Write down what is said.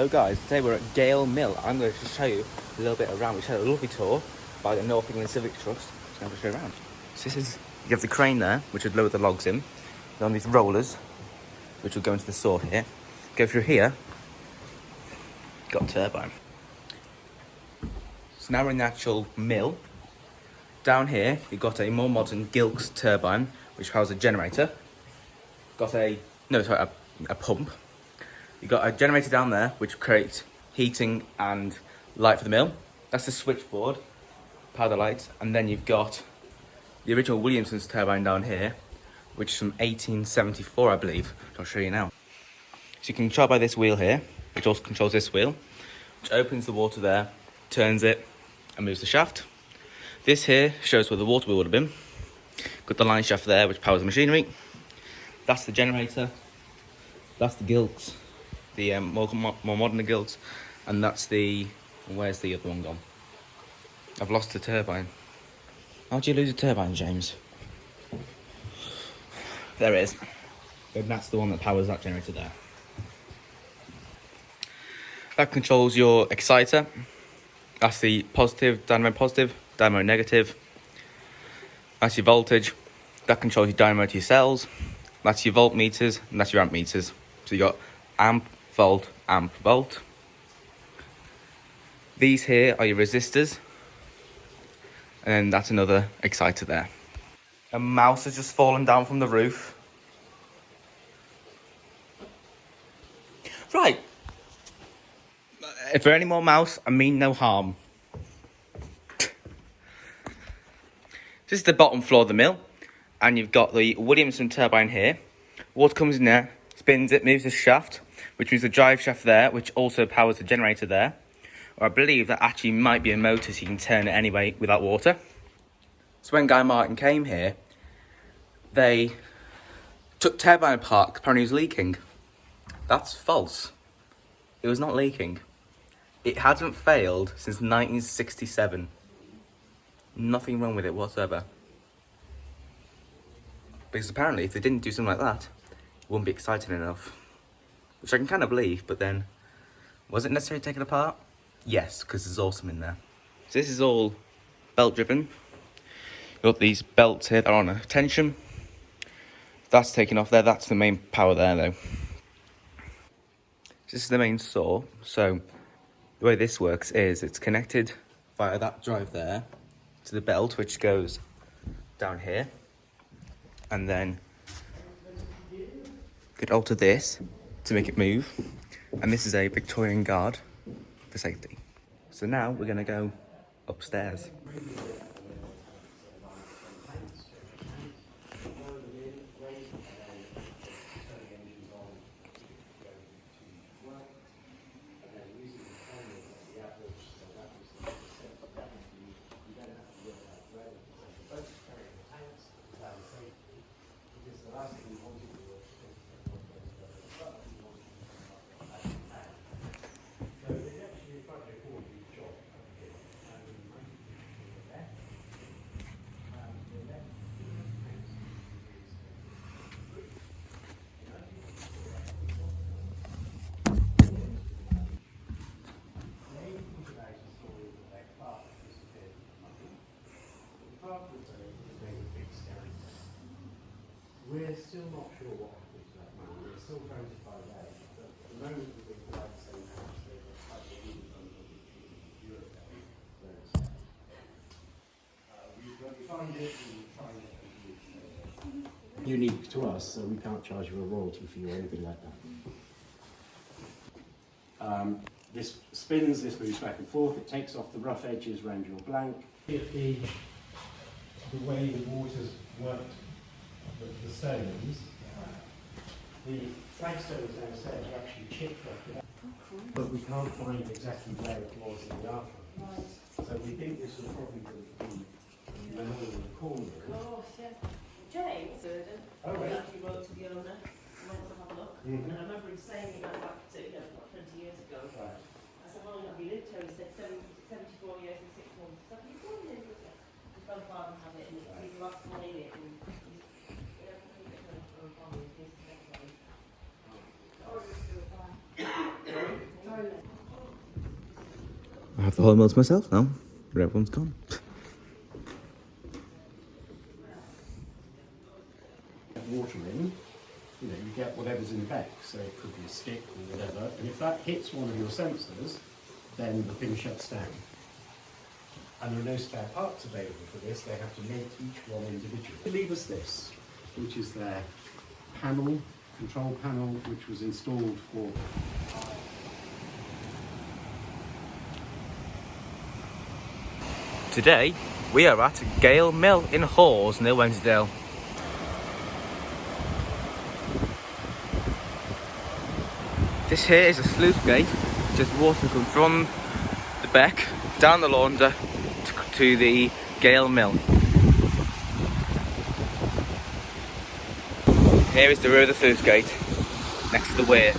So guys, today we're at Gale Mill. I'm going to show you a little bit around. We had a lovely tour by the North England Civic Trust. So I'm going to show you around. So this is, you have the crane there, which would lower the logs in. Then on these rollers, which will go into the saw here. Go through here, got a turbine. So now we're in the actual mill. Down here, you've got a more modern Gilks turbine, which powers a generator. Got a pump. You've got a generator down there, which creates heating and light for the mill. That's the switchboard, power the lights. And then you've got the original Williamson's turbine down here, which is from 1874, I believe, which I'll show you now. So you can control by this wheel here, which also controls this wheel, which opens the water there, turns it, and moves the shaft. This here shows where the water wheel would have been. Got the line shaft there, which powers the machinery. That's the generator. That's the Gilks, the more modern Gilks, and that's the. Where's the other one gone? I've lost the turbine. How'd you lose a turbine, James? There it is. And that's the one that powers that generator there. That controls your exciter. That's the dynamo positive, dynamo negative. That's your voltage. That controls your dynamo to your cells. That's your voltmeters, and that's your amp meters. So you got amp, volt, amp, volt. These here are your resistors. And then that's another exciter there. A mouse has just fallen down from the roof. Right. If there are any more mouse, I mean no harm. This is the bottom floor of the mill. And you've got the Williamson turbine here. Water comes in there, spins it, moves the shaft, which moves the drive shaft there, which also powers the generator there. Or I believe that actually might be a motor, so you can turn it anyway without water. So when Guy Martin came here, they took turbine apart, apparently it was leaking. That's false. It was not leaking. It hadn't failed since 1967. Nothing wrong with it whatsoever. Because apparently if they didn't do something like that, it wouldn't be exciting enough. Which I can kind of believe, but then, was it necessary to take it apart? Yes, because there's awesome in there. So this is all belt driven. You've got these belts here that are on a tension. That's taken off there, that's the main power there though. This is the main saw. So the way this works is it's connected via that drive there to the belt, which goes down here. And then you could alter this to make it move. And this is a Victorian guard for safety. So now we're gonna go upstairs. We're still not sure what happened to that man. We're still trying to find out. But at the moment, we've been quite the same house. They've got quite a lot of Europe. We've got to find it and try and get it unique to us, so we can't charge you a royalty fee or anything like that. This spins, this moves back and forth. It takes off the rough edges around your blank. The way the water's worked. The stones, the flagstones downstairs are actually chipped off, but we can't find exactly where it was in the aftermath. So we think this will probably be the middle of the corner. Of course, yeah. James, Oh, right. actually wrote to the owner, went to have a look, and I remember him saying that back to, 20 years ago. Right. I said, how long have you lived here? He said 74 years and 6 months. So I said, you've gone in, his grandfather had it, and it's his last one in it. And I have the whole mill to myself now. Everyone's gone. Water in, you know, you get whatever's in the bag, so it could be a stick or whatever, and if that hits one of your sensors, then the thing shuts down. And there are no spare parts available for this, they have to make each one individually. They leave us this, which is their panel, control panel, which was installed for... Today, we are at Gale Mill in Hawes, near Wensdale. This here is a sluice gate, just water comes from the beck, down the launder to the Gale Mill. Here is the rear of the sluice gate, next to the weir.